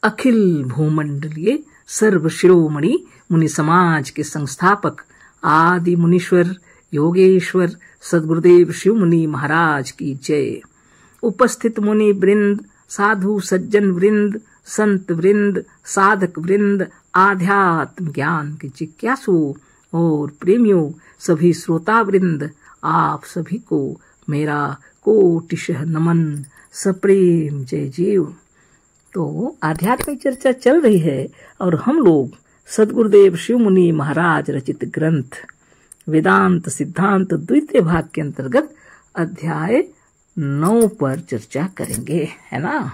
अखिल भूमंडलीय सर्व शिरोमणि मुनि समाज के संस्थापक आदि मुनीश्वर योगेश्वर सद्गुरुदेव शिव मुनि महाराज की जय। उपस्थित मुनि वृंद, साधु सज्जन वृंद, संत वृंद, साधक वृंद, आध्यात्म ज्ञान के जिज्ञासु और प्रेमियों, सभी श्रोता वृंद, आप सभी को मेरा कोटिशः नमन, सप्रेम जय जीव। तो आध्यात्मिक चर्चा चल रही है और हम लोग सद्गुरुदेव शिव मुनि महाराज रचित ग्रंथ वेदांत सिद्धांत द्वितीय भाग के अंतर्गत अध्याय 9 पर चर्चा करेंगे, है ना।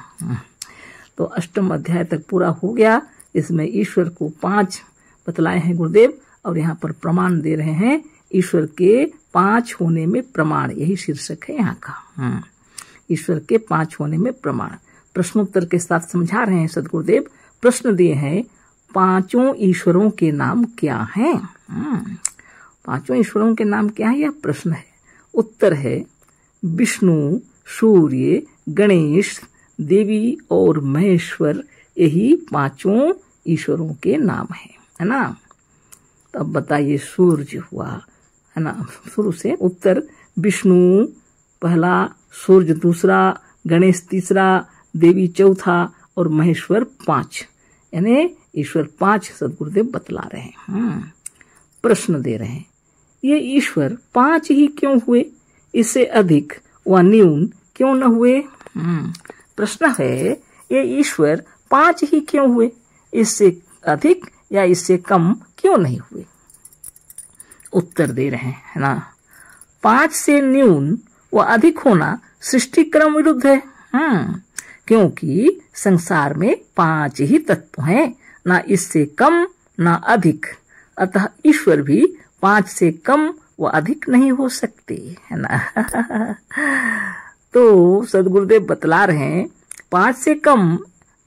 तो अष्टम अध्याय तक पूरा हो गया। इसमें ईश्वर को 5 बतलाए हैं गुरुदेव और यहाँ पर प्रमाण दे रहे हैं। ईश्वर के 5 होने में प्रमाण, यही शीर्षक है यहाँ का। ईश्वर के 5 होने में प्रमाण प्रश्नोत्तर के साथ समझा रहे हैं सद्गुरुदेव। प्रश्न दिए हैं, 5 ईश्वरों के नाम क्या हैं? 5 ईश्वरों के नाम क्या है, यह प्रश्न है। उत्तर है विष्णु, सूर्य, गणेश, देवी और महेश्वर, यही 5 ईश्वरों के नाम है ना। तब बताइए, सूर्य हुआ, है ना, शुरू से उत्तर विष्णु पहला, सूर्य दूसरा, गणेश तीसरा, देवी चौथा और महेश्वर 5, यानी ईश्वर 5 सद्गुरुदेव बतला रहे हैं। प्रश्न दे रहे हैं, ये ईश्वर 5 ही क्यों हुए, इससे अधिक व न्यून क्यों न हुए? प्रश्न है, ये ईश्वर 5 ही क्यों हुए, इससे अधिक या इससे कम क्यों नहीं हुए? उत्तर दे रहे हैं, है ना। 5 से न्यून व अधिक होना सृष्टि क्रम विरुद्ध है। क्योंकि संसार में 5 ही तत्व हैं, ना इससे कम ना अधिक। अतः ईश्वर भी 5 से कम व अधिक नहीं हो सकते, है ना। तो सद्गुरुदेव बतला रहे हैं 5 से कम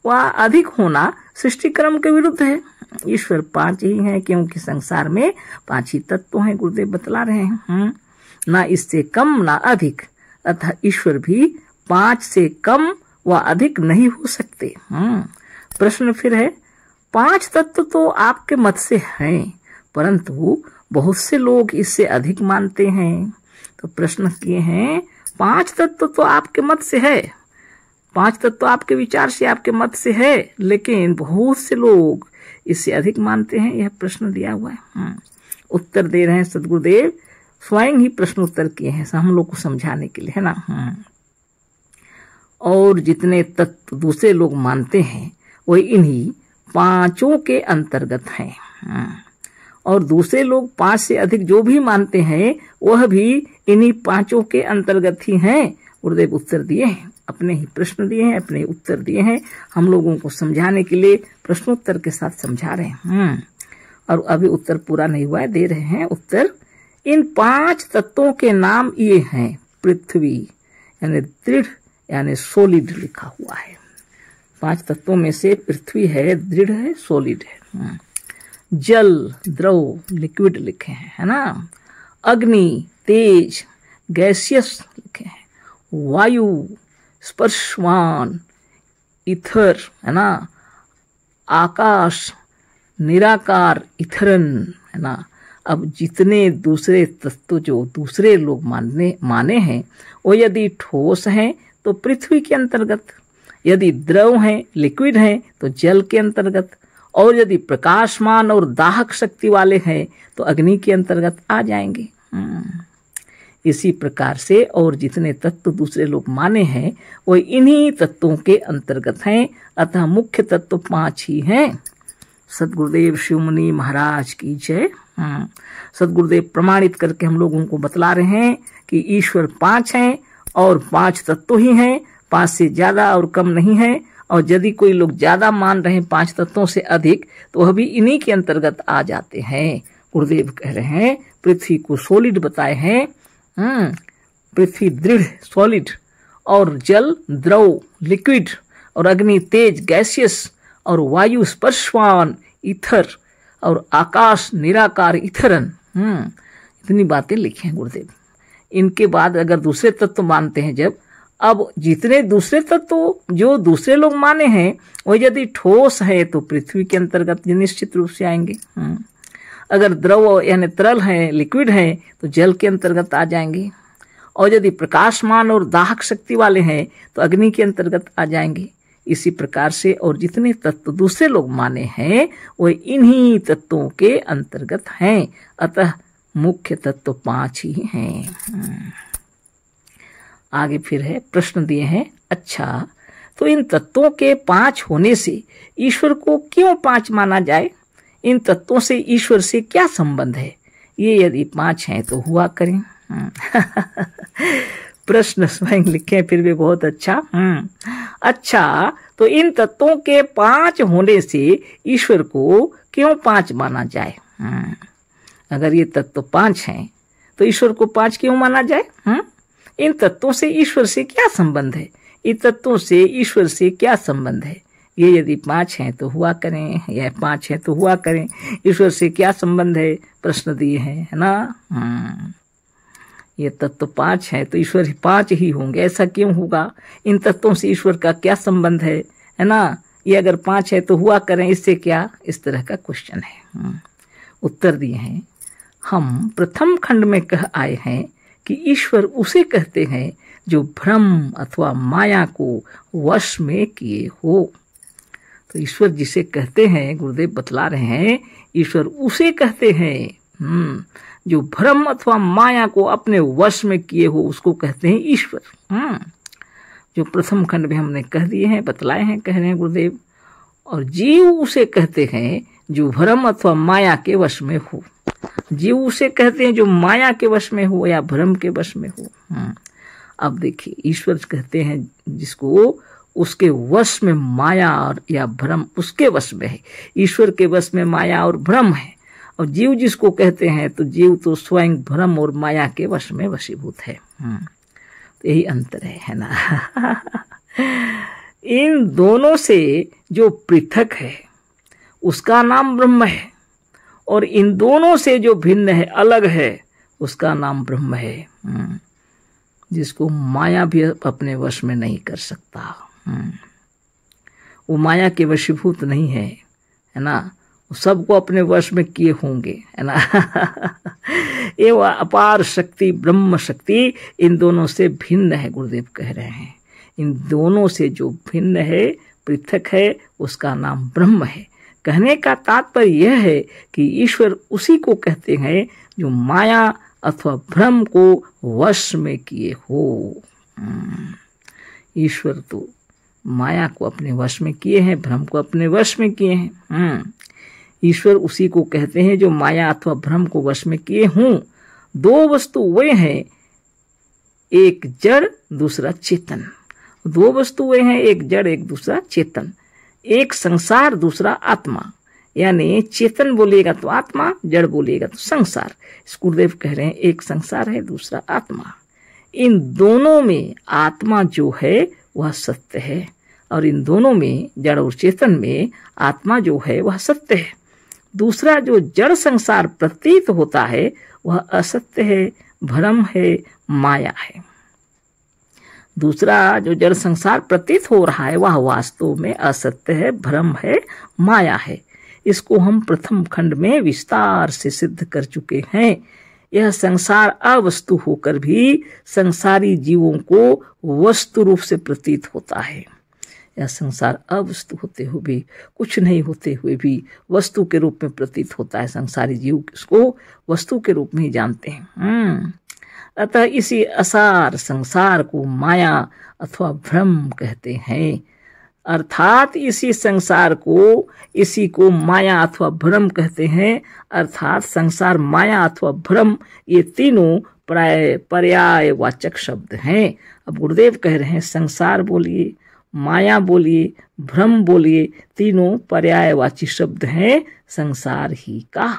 व अधिक होना सृष्टि क्रम के विरुद्ध है। ईश्वर 5 ही हैं क्योंकि संसार में 5 ही तत्व हैं, गुरुदेव बतला रहे हैं। ना इससे कम ना अधिक, अतः ईश्वर भी 5 से कम व अधिक नहीं हो सकते। प्रश्न फिर है, 5 तत्व तो आपके मत से हैं, परंतु बहुत से लोग इससे अधिक मानते हैं। तो प्रश्न किए हैं, 5 तत्व तो आपके मत से है, 5 तत्व आपके विचार से, आपके मत से है, लेकिन बहुत से लोग इससे अधिक मानते हैं। यह प्रश्न दिया हुआ है। उत्तर दे रहे हैं सद्गुरुदेव, स्वयं ही प्रश्न उत्तर किए हैं हम लोग को समझाने के लिए, है ना। और जितने तत्व दूसरे लोग मानते हैं वही इन्हीं 5 के अंतर्गत हैं। और दूसरे लोग 5 से अधिक जो भी मानते हैं वह भी इन्हीं 5 के अंतर्गत ही हैं। गुरुदेव उत्तर दिए हैं, अपने ही प्रश्न दिए हैं, अपने उत्तर दिए हैं, हम लोगों को समझाने के लिए प्रश्नोत्तर के साथ समझा रहे हैं। और अभी उत्तर पूरा नहीं हुआ है, दे रहे हैं उत्तर। इन 5 तत्वों के नाम ये हैं, पृथ्वी यानी दृढ़ यानी सॉलिड लिखा हुआ है। 5 तत्वों में से पृथ्वी है, दृढ़ है, सॉलिड है। जल द्रव लिक्विड लिखे हैं, है ना। अग्नि तेज गैसियस लिखे हैं। वायु स्पर्शवान इथर, है ना। आकाश निराकार इथरन, है ना। अब जितने दूसरे तत्व जो दूसरे लोग माने हैं वो यदि ठोस हैं तो पृथ्वी के अंतर्गत, यदि द्रव हैं लिक्विड हैं तो जल के अंतर्गत, और यदि प्रकाशमान और दाहक शक्ति वाले हैं तो अग्नि के अंतर्गत आ जाएंगे। इसी प्रकार से और जितने तत्व दूसरे लोग माने हैं वो इन्हीं तत्वों के अंतर्गत हैं। अतः मुख्य तत्व 5 ही हैं। सद्गुरुदेव शिव मुनि महाराज की जय। सद्गुरुदेव प्रमाणित करके हम लोगों को बतला रहे हैं कि ईश्वर 5 हैं और 5 तत्व ही हैं, 5 से ज्यादा और कम नहीं है। और यदि कोई लोग ज्यादा मान रहे हैं 5 तत्वों से अधिक तो वह भी इन्हीं के अंतर्गत आ जाते हैं। गुरुदेव कह रहे हैं पृथ्वी को सॉलिड बताए हैं, पृथ्वी दृढ़ सॉलिड, और जल द्रव लिक्विड, और अग्नि तेज गैसियस, और वायु स्पर्शवान ईथर, और आकाश निराकार ईथरन। इतनी बातें लिखी हैं गुरुदेव। इनके बाद अगर दूसरे तत्व मानते हैं जब अब जितने दूसरे तत्व जो दूसरे लोग माने हैं वो यदि ठोस है तो पृथ्वी के अंतर्गत निश्चित रूप से आएंगे। अगर द्रव यानी तरल है, लिक्विड है, तो जल के अंतर्गत आ जाएंगे। और यदि प्रकाशमान और दाहक शक्ति वाले हैं तो अग्नि के अंतर्गत आ जाएंगे। इसी प्रकार से और जितने तत्व दूसरे लोग माने हैं वो इन्हीं तत्वों के अंतर्गत हैं। अतः मुख्य तत्व 5 ही हैं। आगे फिर है प्रश्न दिए हैं, अच्छा तो इन तत्वों के 5 होने से ईश्वर को क्यों 5 माना जाए? इन तत्वों से ईश्वर से क्या संबंध है? ये यदि 5 हैं तो हुआ करें। प्रश्न स्वयं लिखे फिर भी बहुत अच्छा। अच्छा तो इन तत्वों के 5 होने से ईश्वर को क्यों 5 माना जाए? अगर ये तत्व 5 हैं तो ईश्वर को 5 क्यों माना जाए? इन तत्वों से ईश्वर से क्या संबंध है? इन तत्वों से ईश्वर से क्या संबंध है? ये यदि 5 हैं तो हुआ करें, या 5 हैं तो हुआ करें। ईश्वर से क्या संबंध है? प्रश्न दिए हैं, है ना। ये तत्व 5 है तो ईश्वर 5 ही होंगे, ऐसा क्यों होगा? इन तत्वों से ईश्वर का क्या संबंध है ना। ये अगर 5 है तो हुआ करें, इससे क्या? इस तरह का क्वेश्चन है। उत्तर दिए हैं, हम प्रथम खंड में कह आए हैं कि ईश्वर उसे कहते हैं जो भ्रम अथवा माया को वश में किए हो। तो ईश्वर जिसे कहते हैं, गुरुदेव बतला रहे हैं, ईश्वर उसे कहते हैं जो भ्रम अथवा माया को अपने वश में किए हो, उसको कहते हैं ईश्वर। जो प्रथम खंड में हमने कह दिए हैं, बतलाए हैं, कह रहे हैं गुरुदेव। और जीव उसे कहते हैं जो भ्रम अथवा माया के वश में हो। जीव उसे कहते हैं जो माया के वश में हो या भ्रम के वश में हो। अब देखिए, ईश्वर कहते हैं जिसको उसके वश में माया और या भ्रम उसके वश में है। ईश्वर के वश में माया और भ्रम है। और जीव जिसको कहते हैं तो जीव तो स्वयं भ्रम और माया के वश में वशीभूत है। तो यही अंतर है ना। इन दोनों से जो पृथक है उसका नाम ब्रह्म है, और इन दोनों से जो भिन्न है, अलग है, उसका नाम ब्रह्म है, जिसको माया भी अपने वश में नहीं कर सकता। वो माया के वशीभूत नहीं है, है ना। सबको अपने वश में किए होंगे, है ना। ये अपार शक्ति, ब्रह्म शक्ति इन दोनों से भिन्न है, गुरुदेव कह रहे हैं। इन दोनों से जो भिन्न है, पृथक है, उसका नाम ब्रह्म है। कहने का तात्पर्य यह है कि ईश्वर उसी को कहते हैं जो माया अथवा भ्रम को वश में किए हो। ईश्वर तो माया को अपने वश में किए हैं, भ्रम को अपने वश में किए हैं। ईश्वर उसी को कहते हैं जो माया अथवा भ्रम को वश में किए हों। 2 वस्तु वे हैं, एक जड़ दूसरा चेतन। 2 वस्तु वे हैं, एक जड़ एक दूसरा चेतन। एक संसार दूसरा आत्मा, यानी चेतन बोलिएगा तो आत्मा, जड़ बोलिएगा तो संसार। गुरुदेव कह रहे हैं एक संसार है, दूसरा आत्मा। इन दोनों में आत्मा जो है वह सत्य है, और इन दोनों में जड़ और चेतन में आत्मा जो है वह सत्य है। दूसरा जो जड़ संसार प्रतीत होता है वह असत्य है, भ्रम है, माया है। दूसरा जो जड़ संसार प्रतीत हो रहा है वह वास्तव में असत्य है, भ्रम है, माया है। इसको हम प्रथम खंड में विस्तार से सिद्ध कर चुके हैं। यह संसार अवस्तु होकर भी संसारी जीवों को वस्तु रूप से प्रतीत होता है। यह संसार अवस्तु होते हुए भी, कुछ नहीं होते हुए भी वस्तु के रूप में प्रतीत होता है। संसारी जीव इसको वस्तु के रूप में ही जानते हैं। अतः इसी असार संसार को माया अथवा भ्रम कहते हैं। अर्थात इसी संसार को, इसी को माया अथवा भ्रम कहते हैं। अर्थात संसार, माया अथवा भ्रम ये तीनों पर्यायवाचक शब्द हैं। अब गुरुदेव कह रहे हैं संसार बोलिए, माया बोलिए, भ्रम बोलिए, तीनों पर्यायवाची शब्द हैं संसार ही का।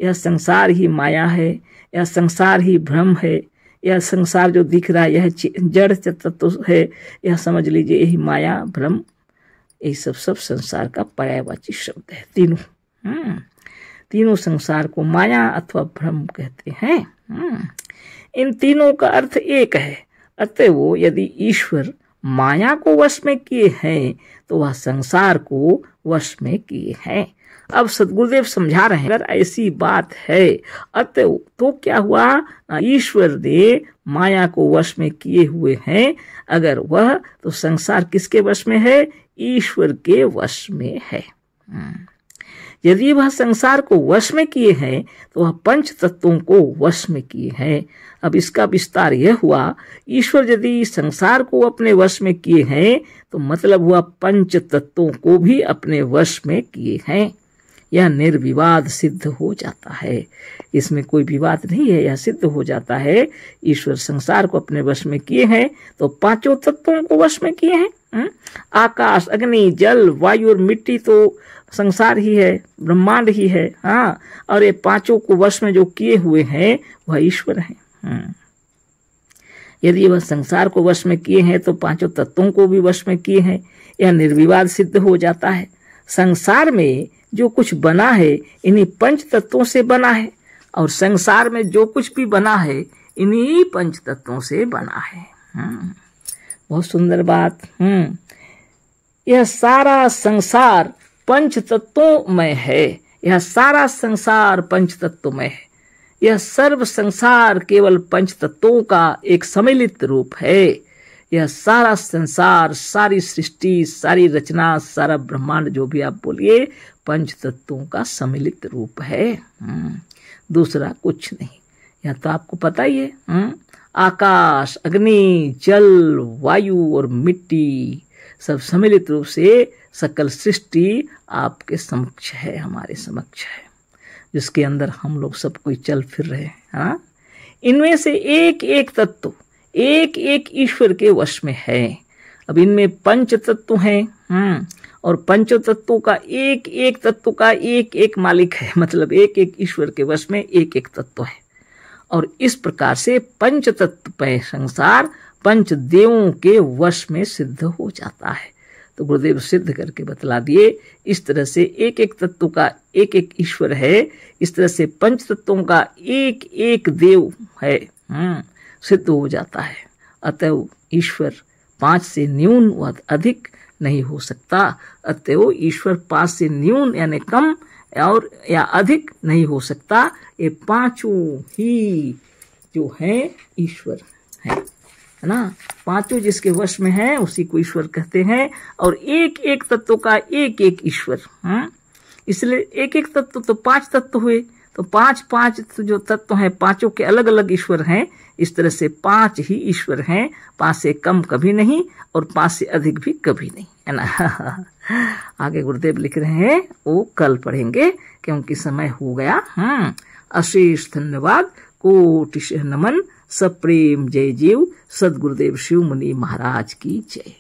यह संसार ही माया है, यह संसार ही भ्रम है, यह संसार जो दिख रहा है यह जड़ तत्व है। यह समझ लीजिए यही माया, भ्रम, ये सब संसार का पर्यायवाची शब्द है। तीनों संसार को माया अथवा भ्रम कहते हैं। इन तीनों का अर्थ एक है, अतएव यदि ईश्वर माया को वश में किए हैं तो वह संसार को वश में किए हैं। अब सद्गुरुदेव समझा रहे हैं, अगर ऐसी बात है अतएव तो क्या हुआ, ईश्वर ने माया को वश में किए हुए हैं, अगर वह तो संसार किसके वश में है, ईश्वर के वश में है। यदि वह संसार को वश में किए हैं तो वह पंच तत्वों को वश में किए हैं। अब इसका विस्तार यह हुआ, ईश्वर यदि संसार को अपने वश में किए हैं तो मतलब हुआ पंच तत्वों को भी अपने वश में किए हैं। यह निर्विवाद सिद्ध हो जाता है, इसमें कोई विवाद नहीं है, यह सिद्ध हो जाता है। ईश्वर संसार को अपने वश में किए हैं तो पांचों तत्वों को वश में किए हैं। आकाश, अग्नि, जल, वायु और मिट्टी तो संसार ही है, ब्रह्मांड ही है। हाँ, और ये पांचों को वश में जो किए हुए हैं वह ईश्वर है। यदि वह संसार को वश में किए हैं तो पांचों तत्वों को भी वश में किए हैं, यह निर्विवाद सिद्ध हो जाता है। संसार में जो कुछ बना है इन्हीं पंच तत्वों से बना है, और संसार में जो कुछ भी बना है इन्हीं पंच तत्वों से बना है। बहुत सुंदर बात। यह सारा संसार पंच तत्वों में है, यह सारा संसार पंच तत्व में है। यह सर्व संसार केवल पंच तत्वों का एक सम्मिलित रूप है। यह सारा संसार, सारी सृष्टि, सारी रचना, सारा ब्रह्मांड जो भी आप बोलिए पंच तत्वों का सम्मिलित रूप है, दूसरा कुछ नहीं। यह तो आपको पता ही है। आकाश, अग्नि, जल, वायु और मिट्टी सब सम्मिलित रूप से सकल सृष्टि आपके समक्ष है, हमारे समक्ष है, जिसके अंदर हम लोग सब कोई चल फिर रहे हैं। हाँ, इनमें से एक एक तत्व एक एक ईश्वर के वश में है। अब इनमें पंच तत्व हैं, और पंच तत्वों का एक एक तत्व का एक एक मालिक है, मतलब एक एक ईश्वर के वश में एक एक तत्व है। और इस प्रकार से पंच तत्व पे संसार पंच देवों के वश में सिद्ध हो जाता है। तो गुरुदेव सिद्ध करके बतला दिए, इस तरह से एक एक तत्व का एक एक ईश्वर है, इस तरह से पंच तत्वों का एक एक देव है, सिद्ध हो जाता है। अतएव ईश्वर 5 से न्यून व अधिक नहीं हो सकता। अतएव ईश्वर 5 से न्यून यानी कम और या अधिक नहीं हो सकता। ये पांचों ही जो है ईश्वर है ना, पांचों जिसके वश में है उसी को ईश्वर कहते हैं। और एक एक तत्व का एक एक ईश्वर, इसलिए एक एक तत्व तो 5 तत्व हुए, तो 5 जो तत्व हैं पांचों के अलग अलग ईश्वर हैं। इस तरह से 5 ही ईश्वर हैं, 5 से कम कभी नहीं और 5 से अधिक भी कभी नहीं, है ना। आगे गुरुदेव लिख रहे हैं, वो कल पढ़ेंगे क्योंकि समय हो गया। अशेष धन्यवाद, कोटि नमन, सप्रेम जय जीव। सद्गुरुदेव शिव मुनि महाराज की जय।